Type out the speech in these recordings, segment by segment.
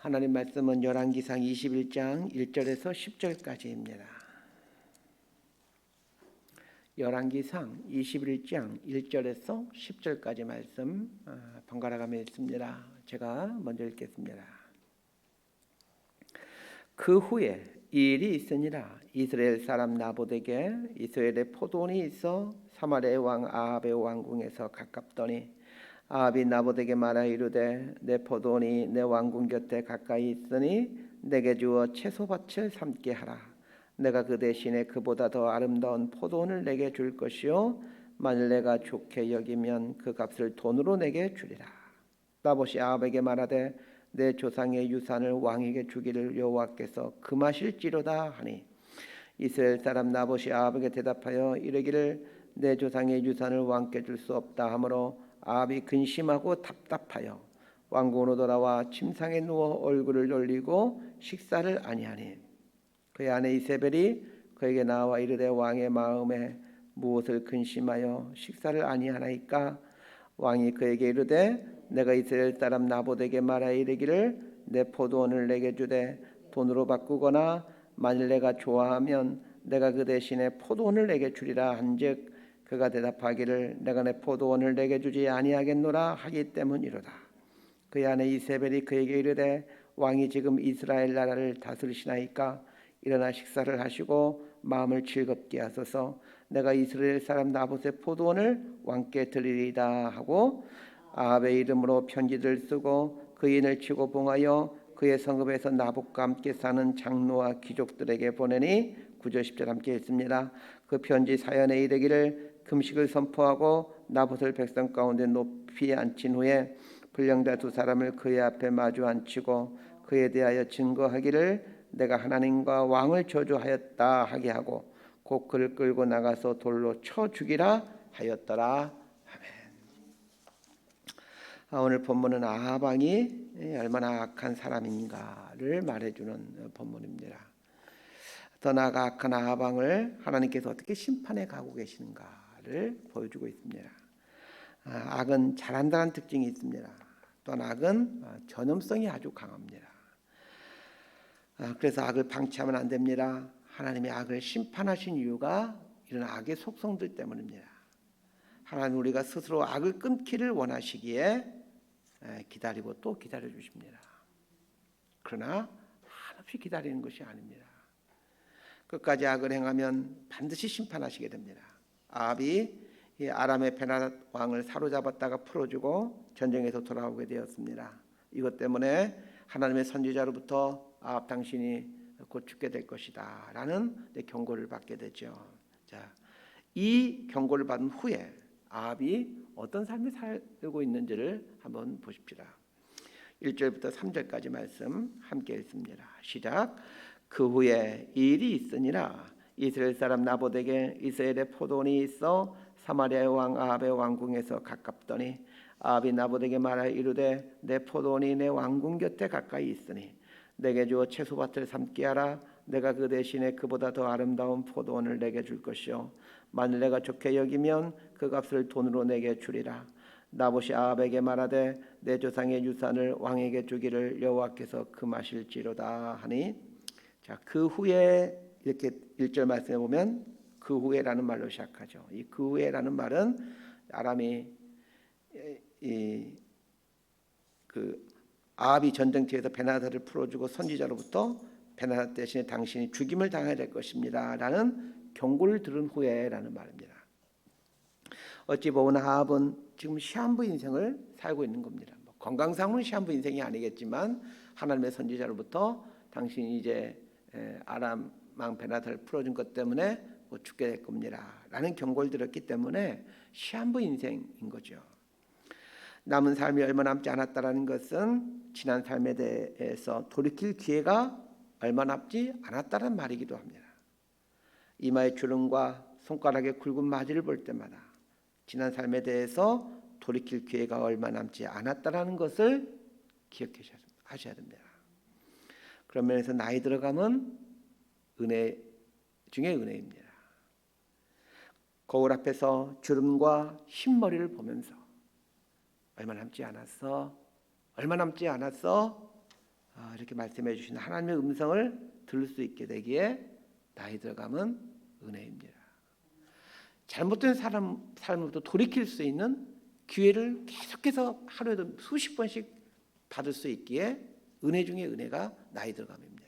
하나님 말씀은 열왕기상 21장 1절에서 10절까지입니다. 열왕기상 21장 1절에서 10절까지 말씀 번갈아 가며 읽습니다. 제가 먼저 읽겠습니다. 그 후에 이 일이 있으니라. 이스라엘 사람 나봇에게 이스라엘의 포도원이 있어 사마리아의 왕 아합의 왕궁에서 가깝더니 아합이 나봇에게 말하 이르되 내 포도원이 내 왕궁 곁에 가까이 있으니 내게 주어 채소밭을 삼게 하라. 내가 그 대신에 그보다 더 아름다운 포도원을 내게 줄 것이요 만일 내가 좋게 여기면 그 값을 돈으로 내게 주리라. 나봇이 아합에게 말하되 내 조상의 유산을 왕에게 주기를 여호와께서 금하실지로다 하니 이스라엘 사람 나봇이 아합에게 대답하여 이르기를 내 조상의 유산을 왕께 줄 수 없다 하므로 아합이 근심하고 답답하여 왕궁으로 돌아와 침상에 누워 얼굴을 돌리고 식사를 아니하니 그의 아내 이세벨이 그에게 나와 이르되 왕의 마음에 무엇을 근심하여 식사를 아니하나이까. 왕이 그에게 이르되 내가 이스라엘 사람 나봇에게 말하 이르기를 내 포도원을 내게 주되 돈으로 바꾸거나 만일 내가 좋아하면 내가 그 대신에 포도원을 내게 주리라 한즉 그가 대답하기를 내가 내 포도원을 내게 주지 아니하겠노라 하기 때문이로다. 그의 아내 이세벨이 그에게 이르되 왕이 지금 이스라엘 나라를 다스리시나이까. 일어나 식사를 하시고 마음을 즐겁게 하소서. 내가 이스라엘 사람 나봇의 포도원을 왕께 드리리이다 하고 아합의 이름으로 편지를 쓰고 그인을 치고 봉하여 그의 성읍에서 나봇과 함께 사는 장로와 귀족들에게 보내니 9절 10절 함께 읽습니다. 그 편지 사연에 이르기를 금식을 선포하고 나봇을 백성 가운데 높이 앉힌 후에 불량자 두 사람을 그의 앞에 마주 앉히고 그에 대하여 증거하기를 내가 하나님과 왕을 저주하였다 하게 하고 곧 그를 끌고 나가서 돌로 쳐 죽이라 하였더라. 아멘. 오늘 본문은 아합 왕이 얼마나 악한 사람인가를 말해주는 본문입니다. 더 나아가 악한 아합 왕을 하나님께서 어떻게 심판해 가고 계시는가를 보여주고 있습니다. 악은 잘한다는 특징이 있습니다. 또한 악은 전염성이 아주 강합니다. 그래서 악을 방치하면 안 됩니다. 하나님이 악을 심판하신 이유가 이런 악의 속성들 때문입니다. 하나님 우리가 스스로 악을 끊기를 원하시기에 기다리고 또 기다려 주십니다. 그러나 한없이 기다리는 것이 아닙니다. 끝까지 악을 행하면 반드시 심판하시게 됩니다. 아합이 아람의 베나닷 왕을 사로잡았다가 풀어주고 전쟁에서 돌아오게 되었습니다. 이것 때문에 하나님의 선지자로부터 아합 당신이 곧 죽게 될 것이다 라는 경고를 받게 되죠. 자, 이 경고를 받은 후에 아합이 어떤 삶을 살고 있는지를 한번 보십시다. 1절부터 3절까지 말씀 함께 읽습니다. 시작. 그 후에 이 일이 있으니라. 이스라엘 사람 나봇에게 이스라엘의 포도원이 있어 사마리아의 왕 아합의 왕궁에서 가깝더니 아합이 나봇에게 말하여 이르되 내 포도원이 내 왕궁 곁에 가까이 있으니 내게 주어 채소밭을 삼게 하라. 내가 그 대신에 그보다 더 아름다운 포도원을 내게 줄 것이요 만일 내가 좋게 여기면 그 값을 돈으로 내게 주리라. 나봇이 아합에게 말하되 내 조상의 유산을 왕에게 주기를 여호와께서 금하실지로다 하니 자, 그 후에 이렇게 1절 말씀해 보면 그 후에라는 말로 시작하죠. 이 그 후에라는 말은 아람이 그 아합이 전쟁터에서 베나닷을 풀어주고 선지자로부터 베나닷 대신에 당신이 죽임을 당해야 될 것입니다라는 경고를 들은 후에라는 말입니다. 어찌 보면 아합은 지금 시한부 인생을 살고 있는 겁니다. 건강상으로는 시한부 인생이 아니겠지만 하나님의 선지자로부터 당신이 이제 아람 왕 베나닷을 풀어준 것 때문에 죽게 될 겁니다 라는 경고를 들었기 때문에 시한부 인생인 거죠. 남은 삶이 얼마 남지 않았다라는 것은 지난 삶에 대해서 돌이킬 기회가 얼마 남지 않았다는 말이기도 합니다. 이마의 주름과 손가락의 굵은 마디를 볼 때마다 지난 삶에 대해서 돌이킬 기회가 얼마 남지 않았다라는 것을 기억하셔야 됩니다. 그런 면에서 나이 들어가면 은혜 중에 은혜입니다. 거울 앞에서 주름과 흰머리를 보면서 얼마 남지 않았어? 얼마 남지 않았어? 이렇게 말씀해 주신 하나님의 음성을 들을 수 있게 되기에 나이 들어감은 은혜입니다. 잘못된 삶으로부터 돌이킬 수 있는 기회를 계속해서 하루에도 수십 번씩 받을 수 있기에 은혜 중에 은혜가 나이 들어감입니다.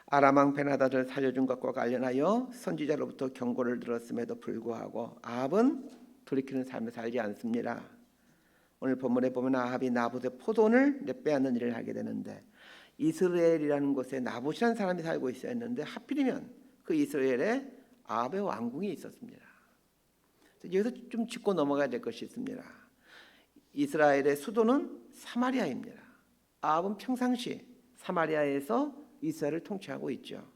아람 왕 베나다를 살려준 것과 관련하여 선지자로부터 경고를 들었음에도 불구하고 아합은 돌이키는 삶을 살지 않습니다. 오늘 본문에 보면 아합이 나봇의 포도원을 빼앗는 일을 하게 되는데, 이스라엘이라는 곳에 나봇이라는 사람이 살고 있었는데 하필이면 그 이스라엘에 아합의 왕궁이 있었습니다. 여기서 좀 짚고 넘어가야 될 것이 있습니다. 이스라엘의 수도는 사마리아입니다. 아합은 평상시 사마리아에서 이스라엘을 통치하고 있죠.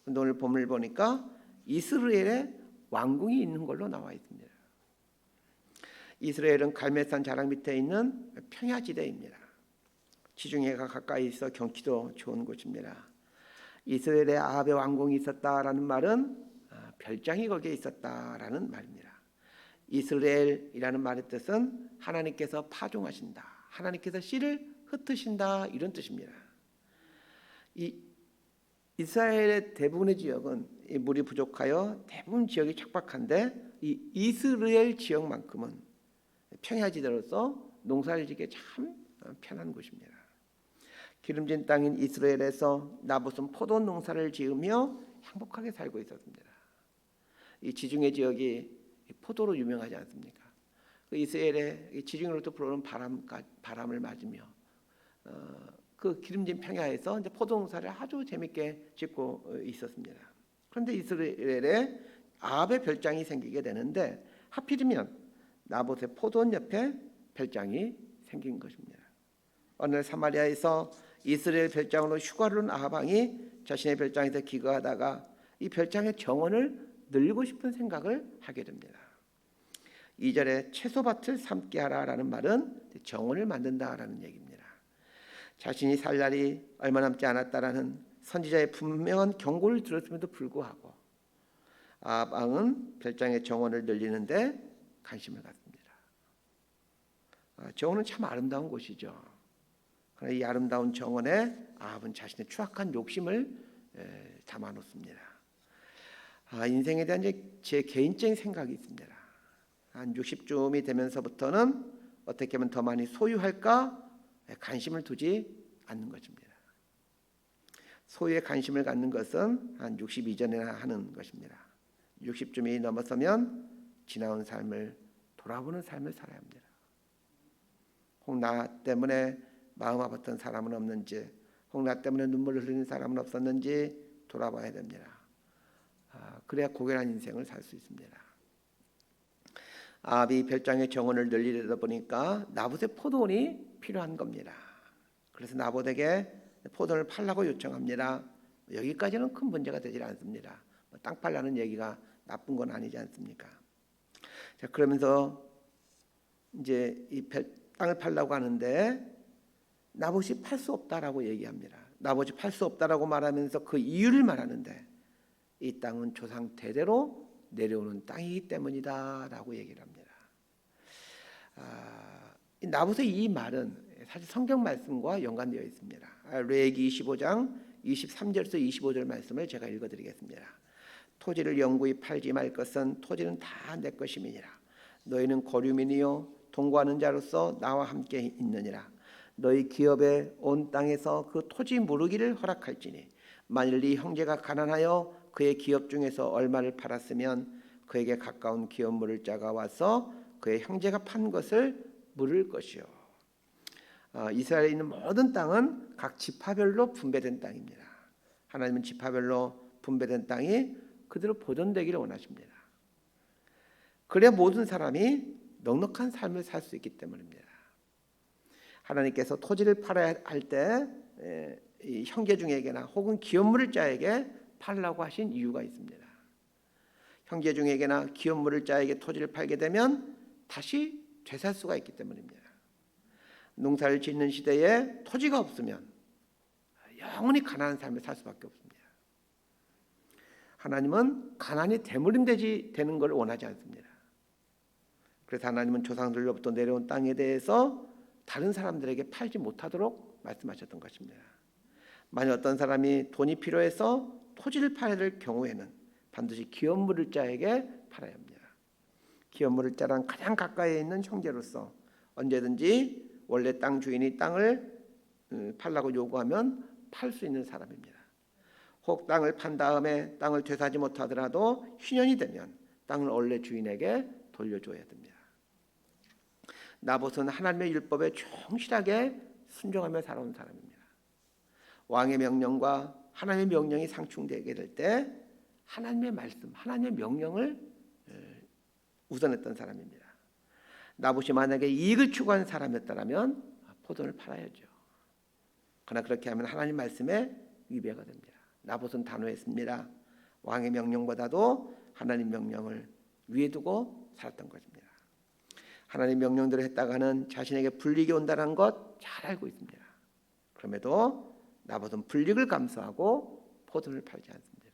오늘 본문을 보니까 이스라엘에 왕궁이 있는 걸로 나와 있습니다. 이스라엘은 갈멜산 자락 밑에 있는 평야지대입니다. 지중해가 가까이 있어 경치도 좋은 곳입니다. 이스라엘에 아합의 왕궁이 있었다라는 말은 별장이 거기에 있었다라는 말입니다. 이스라엘이라는 말의 뜻은 하나님께서 파종하신다, 하나님께서 씨를 흩으신다, 이런 뜻입니다. 이 이스라엘의 대부분의 지역은 물이 부족하여 대부분 지역이 척박한데, 이 이스라엘 지역만큼은 평야지대로서 농사를 짓기 참 편한 곳입니다. 기름진 땅인 이스라엘에서 나봇은 포도 농사를 지으며 행복하게 살고 있었습니다. 이 지중해 지역이 포도로 유명하지 않습니까? 그 이스라엘의 지중해로부터 불어오는 바람을 맞으며 그 기름진 평야에서 이제 포도 농사를 아주 재밌게 짓고 있었습니다. 그런데 이스라엘에 아합의 별장이 생기게 되는데 하필이면 나봇의 포도원 옆에 별장이 생긴 것입니다. 어느 날 사마리아에서 이스라엘 별장으로 휴가를 온 아합 왕이 자신의 별장에서 기거하다가 이 별장의 정원을 늘리고 싶은 생각을 하게 됩니다. 2절에 채소밭을 삼게 하라라는 말은 정원을 만든다라는 얘기입니다. 자신이 살 날이 얼마 남지 않았다라는 선지자의 분명한 경고를 들었음에도 불구하고 아합 왕은 별장의 정원을 늘리는데 관심을 갖습니다. 정원은 참 아름다운 곳이죠. 그러나 이 아름다운 정원에 아합은 자신의 추악한 욕심을 담아놓습니다. 인생에 대한 제 개인적인 생각이 있습니다. 한 60쯤이 되면서부터는 어떻게 하면 더 많이 소유할까 관심을 두지 않는 것입니다. 소유에 관심을 갖는 것은 한 60 이전에나 하는 것입니다. 60쯤이 넘어서면 지나온 삶을 돌아보는 삶을 살아야 합니다. 혹 나 때문에 마음 아팠던 사람은 없는지, 혹 나 때문에 눈물을 흘리는 사람은 없었는지 돌아봐야 됩니다. 그래야 고결한 인생을 살 수 있습니다. 아합이 별장의 정원을 늘리려다 보니까 나봇의 포도원이 필요한 겁니다. 그래서 나봇에게 포도원을 팔라고 요청합니다. 여기까지는 큰 문제가 되질 않습니다. 땅 팔라는 얘기가 나쁜 건 아니지 않습니까? 자, 그러면서 이제 이 땅을 팔라고 하는데 나봇이 팔 수 없다라고 얘기합니다. 나봇이 팔 수 없다라고 말하면서 그 이유를 말하는데, 이 땅은 조상 대대로 내려오는 땅이기 때문이다라고 얘기를 합니다. 나봇의 이 말은 사실 성경 말씀과 연관되어 있습니다. 레위기 25장 23절에서 25절 말씀을 제가 읽어드리겠습니다. 토지를 영구히 팔지 말 것은 토지는 다 내 것임이니라. 너희는 거류민이요 동거하는 자로서 나와 함께 있느니라. 너희 기업에 온 땅에서 그 토지 무르기를 허락할지니 만일 네 형제가 가난하여 그의 기업 중에서 얼마를 팔았으면 그에게 가까운 기업 물을 자가 와서 그의 형제가 판 것을 물을 것이요. 이스라엘에 있는 모든 땅은 각 지파별로 분배된 땅입니다. 하나님은 지파별로 분배된 땅이 그대로 보존되기를 원하십니다. 그래야 모든 사람이 넉넉한 삶을 살 수 있기 때문입니다. 하나님께서 토지를 팔아야 할 때 형제 중에게나 혹은 기업 물을 자에게 팔라고 하신 이유가 있습니다. 형제 중에게나 기업 물을 자에게 토지를 팔게 되면 다시 되살 수가 있기 때문입니다. 농사를 짓는 시대에 토지가 없으면 영원히 가난한 삶을 살 수밖에 없습니다. 하나님은 가난이 대물림되지 되는 걸 원하지 않습니다. 그래서 하나님은 조상들로부터 내려온 땅에 대해서 다른 사람들에게 팔지 못하도록 말씀하셨던 것입니다. 만약 어떤 사람이 돈이 필요해서 토지를 팔아야 될 경우에는 반드시 기업물을 자에게 팔아야 합니다. 기업물을 자랑 가장 가까이에 있는 형제로서 언제든지 원래 땅 주인이 땅을 팔라고 요구하면 팔 수 있는 사람입니다. 혹 땅을 판 다음에 땅을 되사지 못하더라도 휴년이 되면 땅을 원래 주인에게 돌려줘야 됩니다. 나봇은 하나님의 율법에 충실하게 순종하며 살아온 사람입니다. 왕의 명령과 하나님의 명령이 상충되게 될 때 하나님의 말씀, 하나님의 명령을 우선했던 사람입니다. 나봇이 만약에 이익을 추구하는 사람이었다면 포도를 팔아야죠. 그러나 그렇게 하면 하나님 말씀에 위배가 됩니다. 나봇은 단호했습니다. 왕의 명령보다도 하나님 명령을 위에 두고 살았던 것입니다. 하나님 명령대로 했다가는 자신에게 불이익이 온다는 것 잘 알고 있습니다. 그럼에도 나봇은 불이익을 감수하고 포도를 팔지 않습니다.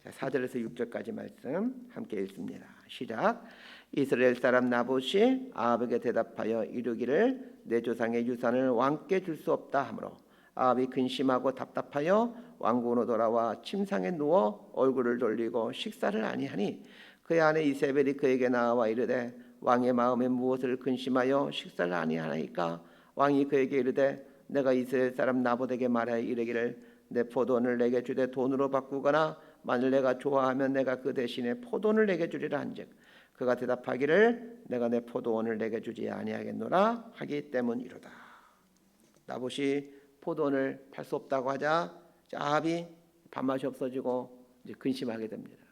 자, 4절에서 6절까지 말씀 함께 읽습니다. 시작. 이스라엘 사람 나봇이 아합에게 대답하여 이르기를 내 조상의 유산을 왕께 줄 수 없다 하므로 아합이 근심하고 답답하여 왕궁으로 돌아와 침상에 누워 얼굴을 돌리고 식사를 아니하니 그의 아내 이세벨이 그에게 나와 이르되 왕의 마음에 무엇을 근심하여 식사를 아니하나이까? 왕이 그에게 이르되 내가 이스라엘 사람 나봇에게 말하여 이르기를 내 포도원을 내게 주되 돈으로 바꾸거나 만일 내가 좋아하면 내가 그 대신에 포도원을 내게 주리라 한즉 그가 대답하기를 내가 내 포도원을 내게 주지 아니하겠노라 하기 때문이로다. 나봇이 포도원을 팔 수 없다고 하자 아합이 밥맛이 없어지고 이제 근심하게 됩니다.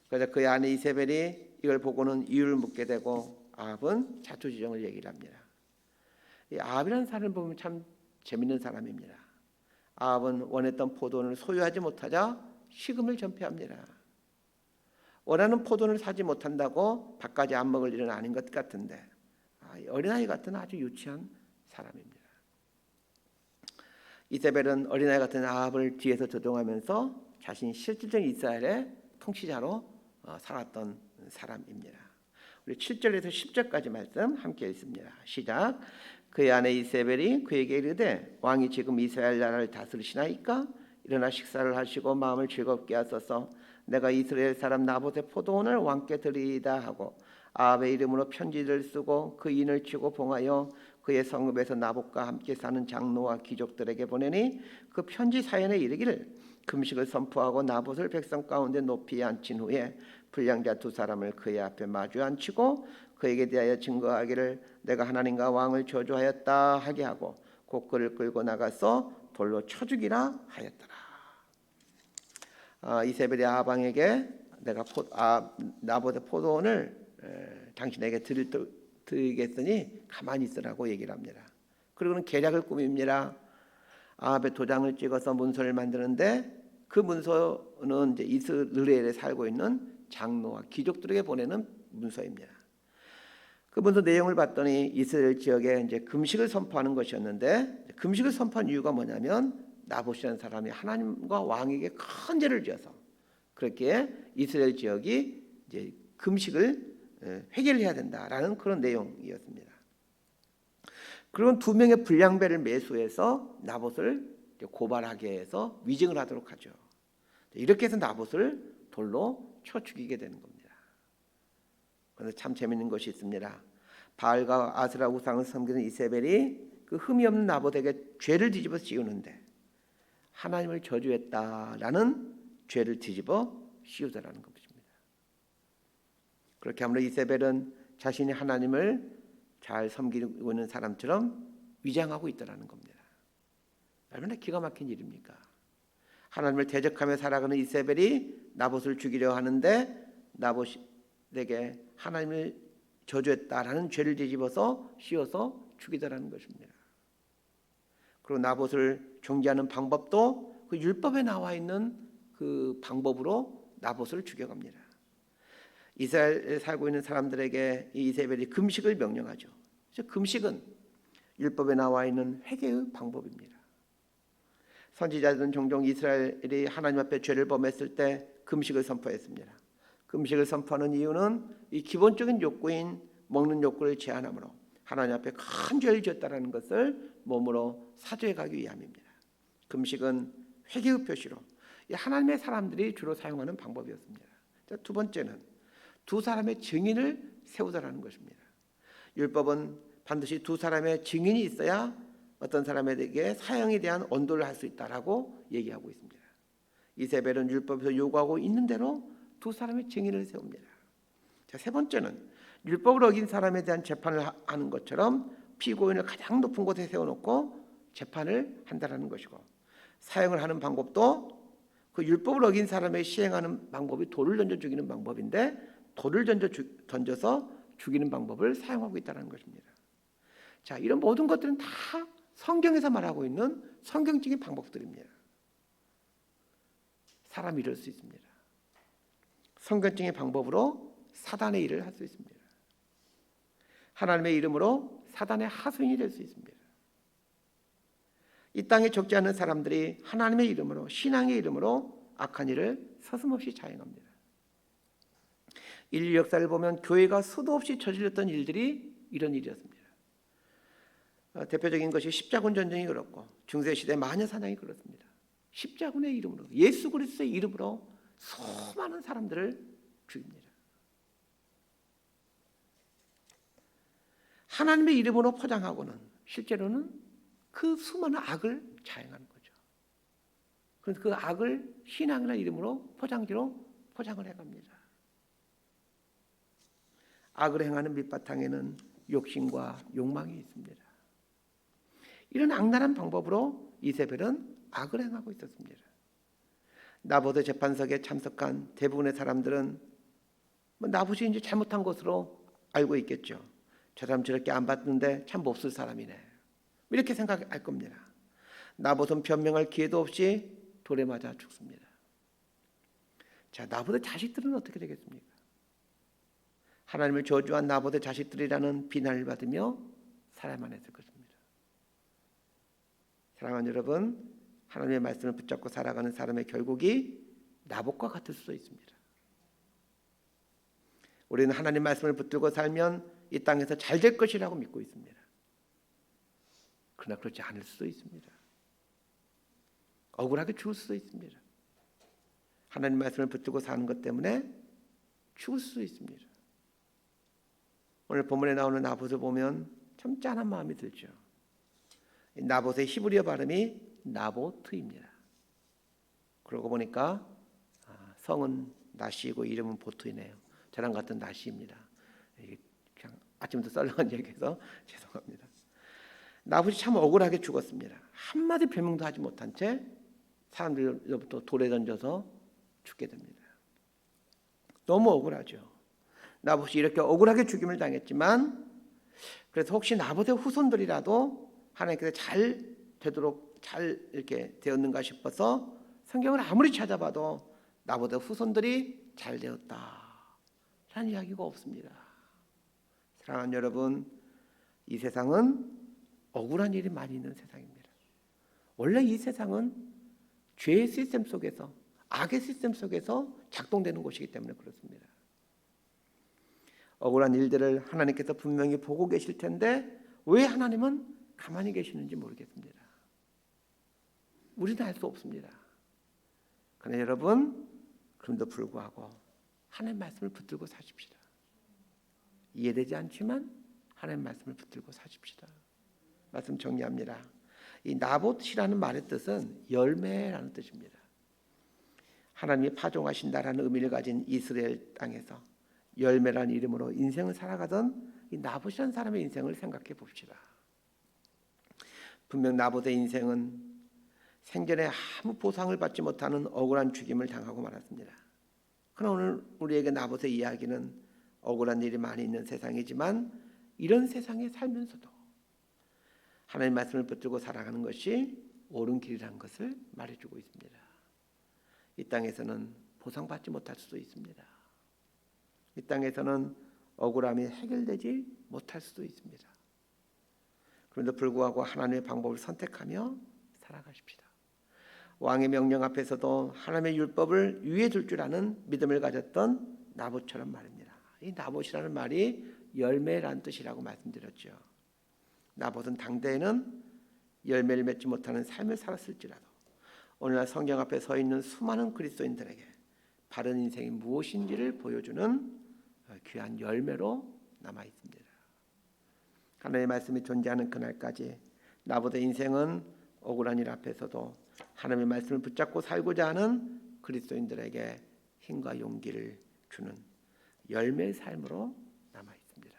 그래서 그의 아내 이세벨이 이걸 보고는 이유를 묻게 되고 아합은 자초지종을 얘기를 합니다. 이 아합이라는 사람을 보면 참 재밌는 사람입니다. 아합은 원했던 포도원을 소유하지 못하자 식음을 전폐합니다. 원하는 포도원을 사지 못한다고 밥까지 안 먹을 일은 아닌 것 같은데 어린아이 같은 아주 유치한 사람입니다. 이세벨은 어린아이 같은 아합을 뒤에서 조종하면서 자신이 실질적인 이스라엘의 통치자로 살았던 사람입니다. 우리 7절에서 10절까지 말씀 함께 읽습니다. 시작. 그의 아내 이세벨이 그에게 이르되 왕이 지금 이스라엘 나라를 다스리시나이까? 일어나 식사를 하시고 마음을 즐겁게 하소서. 내가 이스라엘 사람 나봇의 포도원을 왕께 드리이다 하고 아합의 이름으로 편지를 쓰고 그 인을 치고 봉하여 그의 성읍에서 나봇과 함께 사는 장로와 귀족들에게 보내니 그 편지 사연에 이르기를 금식을 선포하고 나봇을 백성 가운데 높이 앉힌 후에 불량자 두 사람을 그의 앞에 마주 앉히고 그에게 대하여 증거하기를 내가 하나님과 왕을 저주하였다 하게 하고 곧 그를 끌고 나가서 돌로 쳐 죽이라 하였더라. 이세벨이 아합에게 내가 나봇의 포도원을 당신에게 드리겠으니 가만히 있으라고 얘기를 합니다. 그리고는 계략을 꾸밉니다. 아합의 도장을 찍어서 문서를 만드는데 그 문서는 이제 이스라엘에 살고 있는 장로와 귀족들에게 보내는 문서입니다. 그 문서 내용을 봤더니 이스라엘 지역에 이제 금식을 선포하는 것이었는데 금식을 선포한 이유가 뭐냐면 나봇이라는 사람이 하나님과 왕에게 큰 죄를 지어서 그렇게 이스라엘 지역이 이제 금식을 회개해야 된다라는 그런 내용이었습니다. 그런 두 명의 불량배를 매수해서 나봇을 고발하게 해서 위증을 하도록 하죠. 이렇게 해서 나봇을 돌로 쳐 죽이게 되는 겁니다. 그런데 참 재미있는 것이 있습니다. 바알과 아스라 우상을 섬기는 이세벨이 그 흠이 없는 나봇에게 죄를 뒤집어 씌우는데 하나님을 저주했다라는 죄를 뒤집어 씌우더라는 것입니다. 그렇게 함으로 이세벨은 자신이 하나님을 잘 섬기고 있는 사람처럼 위장하고 있더라는 겁니다. 얼마나 기가 막힌 일입니까? 하나님을 대적하며 살아가는 이세벨이 나봇을 죽이려 하는데 나봇에게 하나님을 저주했다라는 죄를 뒤집어서 씌워서 죽이더라는 것입니다. 그리고 나봇을 정죄하는 방법도 그 율법에 나와 있는 그 방법으로 나봇을 죽여갑니다. 이스라엘에 살고 있는 사람들에게 이 이세벨이 금식을 명령하죠. 금식은 율법에 나와 있는 회개의 방법입니다. 선지자들은 종종 이스라엘이 하나님 앞에 죄를 범했을 때 금식을 선포했습니다. 금식을 선포하는 이유는 이 기본적인 욕구인 먹는 욕구를 제한함으로 하나님 앞에 큰 죄를 지었다는 것을 몸으로 사죄해 가기 위함입니다. 금식은 회개의 표시로 이 하나님의 사람들이 주로 사용하는 방법이었습니다. 두 번째는 두 사람의 증인을 세우자라는 것입니다. 율법은 반드시 두 사람의 증인이 있어야 어떤 사람에게 사형에 대한 언도를 할 수 있다라고 얘기하고 있습니다. 이세벨은 율법에서 요구하고 있는 대로 두 사람의 증인을 세웁니다. 자, 세 번째는 율법을 어긴 사람에 대한 재판을 하는 것처럼 피고인을 가장 높은 곳에 세워놓고 재판을 한다는 것이고, 사형을 하는 방법도 그 율법을 어긴 사람의 시행하는 방법이 돌을 던져 죽이는 방법인데, 돌을 던져서 죽이는 방법을 사용하고 있다는 것입니다. 자, 이런 모든 것들은 다 성경에서 말하고 있는 성경적인 방법들입니다. 사람이 이럴 수 있습니다. 성경적인 방법으로 사단의 일을 할 수 있습니다. 하나님의 이름으로 사단의 하수인이 될 수 있습니다. 이 땅에 적지 않은 사람들이 하나님의 이름으로, 신앙의 이름으로 악한 일을 서슴없이 자행합니다. 인류 역사를 보면 교회가 수도 없이 저질렀던 일들이 이런 일이었습니다. 대표적인 것이 십자군 전쟁이 그렇고, 중세시대 마녀사냥이 그렇습니다. 십자군의 이름으로, 예수 그리스도의 이름으로 수많은 사람들을 죽입니다. 하나님의 이름으로 포장하고는 실제로는 그 수많은 악을 자행하는 거죠. 그래서 그 악을 신앙이라는 이름으로 포장지로 포장을 해갑니다. 악을 행하는 밑바탕에는 욕심과 욕망이 있습니다. 이런 악랄한 방법으로 이세벨은 악을 행하고 있었습니다. 나봇의 재판석에 참석한 대부분의 사람들은 나봇이 이제 잘못한 것으로 알고 있겠죠. 저 사람 저렇게 안 봤는데 참 몹쓸 사람이네, 이렇게 생각할 겁니다. 나봇은 변명할 기회도 없이 돌에 맞아 죽습니다. 자, 나봇의 자식들은 어떻게 되겠습니까? 하나님을 저주한 나봇의 자식들이라는 비난을 받으며 살아야만 했을 것입니다. 사랑하는 여러분, 하나님의 말씀을 붙잡고 살아가는 사람의 결국이 나봇과 같을 수도 있습니다. 우리는 하나님 말씀을 붙들고 살면 이 땅에서 잘 될 것이라고 믿고 있습니다. 그러나 그렇지 않을 수도 있습니다. 억울하게 죽을 수도 있습니다. 하나님 말씀을 붙들고 사는 것 때문에 죽을 수도 있습니다. 오늘 본문에 나오는 나봇을 보면 참 짠한 마음이 들죠. 나봇의 히브리어 발음이 나보트입니다. 그러고 보니까 성은 나시이고 이름은 보트이네요. 저랑 같은 나시입니다. 그냥 아침부터 썰렁한 얘기해서 죄송합니다. 나봇이 참 억울하게 죽었습니다. 한마디 별명도 하지 못한 채 사람들로부터 돌에 던져서 죽게 됩니다. 너무 억울하죠. 나봇이 이렇게 억울하게 죽임을 당했지만, 그래서 혹시 나봇의 후손들이라도 하나님께서 잘 되도록 잘 이렇게 되었는가 싶어서 성경을 아무리 찾아봐도 나봇의 후손들이 잘 되었다라는 이야기가 없습니다. 사랑하는 여러분, 이 세상은 억울한 일이 많이 있는 세상입니다. 원래 이 세상은 죄의 시스템 속에서, 악의 시스템 속에서 작동되는 곳이기 때문에 그렇습니다. 억울한 일들을 하나님께서 분명히 보고 계실 텐데 왜 하나님은 가만히 계시는지 모르겠습니다. 우리는 알 수 없습니다. 그러나 여러분, 그럼에도 불구하고 하나님 말씀을 붙들고 사십시다. 이해되지 않지만 하나님 말씀을 붙들고 사십시다. 말씀 정리합니다. 이 나봇이라는 말의 뜻은 열매라는 뜻입니다. 하나님이 파종하신다라는 의미를 가진 이스라엘 땅에서 열매라는 이름으로 인생을 살아가던 이 나봇이라는 사람의 인생을 생각해 봅시다. 분명 나봇의 인생은 생전에 아무 보상을 받지 못하는 억울한 죽임을 당하고 말았습니다. 그러나 오늘 우리에게 나봇의 이야기는 억울한 일이 많이 있는 세상이지만 이런 세상에 살면서도 하나님 말씀을 붙들고 살아가는 것이 옳은 길이라는 것을 말해주고 있습니다. 이 땅에서는 보상받지 못할 수도 있습니다. 이 땅에서는 억울함이 해결되지 못할 수도 있습니다. 그런데도 불구하고 하나님의 방법을 선택하며 살아가십시다. 왕의 명령 앞에서도 하나님의 율법을 위에 둘 줄 아는 믿음을 가졌던 나봇처럼 말입니다. 이 나봇이라는 말이 열매라는 뜻이라고 말씀드렸죠. 나봇은 당대에는 열매를 맺지 못하는 삶을 살았을지라도 오늘날 성경 앞에 서 있는 수많은 그리스도인들에게 바른 인생이 무엇인지를 보여주는 귀한 열매로 남아 있습니다. 하나님의 말씀이 존재하는 그날까지 나봇의 인생은 억울한 일 앞에서도 하나님의 말씀을 붙잡고 살고자 하는 그리스도인들에게 힘과 용기를 주는 열매의 삶으로 남아 있습니다.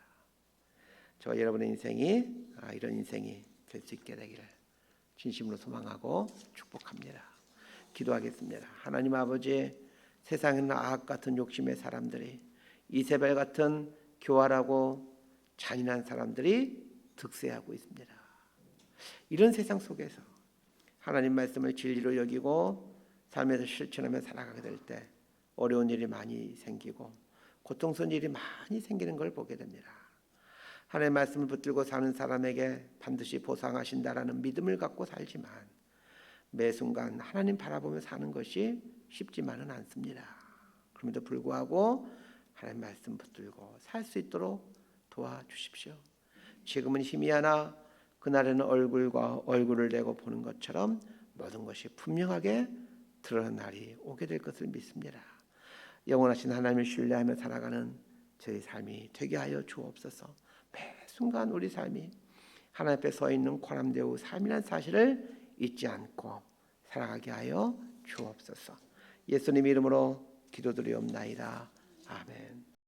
저와 여러분의 인생이 이런 인생이 될 수 있게 되기를 진심으로 소망하고 축복합니다. 기도하겠습니다. 하나님 아버지, 세상에는 아합 같은 욕심의 사람들이, 이세벨 같은 교활하고 잔인한 사람들이 득세하고 있습니다. 이런 세상 속에서 하나님 말씀을 진리로 여기고 삶에서 실천하며 살아가게 될 때 어려운 일이 많이 생기고 고통스러운 일이 많이 생기는 걸 보게 됩니다. 하나님의 말씀을 붙들고 사는 사람에게 반드시 보상하신다라는 믿음을 갖고 살지만 매 순간 하나님 바라보며 사는 것이 쉽지만은 않습니다. 그럼에도 불구하고 하나님 말씀 붙들고 살 수 있도록 도와주십시오. 지금은 힘이 하나 그날에는 얼굴과 얼굴을 내고 보는 것처럼 모든 것이 분명하게 드러난 날이 오게 될 것을 믿습니다. 영원하신 하나님을 신뢰하며 살아가는 저희 삶이 되게 하여 주옵소서. 매 순간 우리 삶이 하나님 앞에 서 있는 고난되고 삶이라는 사실을 잊지 않고 살아가게 하여 주옵소서. 예수님 이름으로 기도드리옵나이다. 아멘.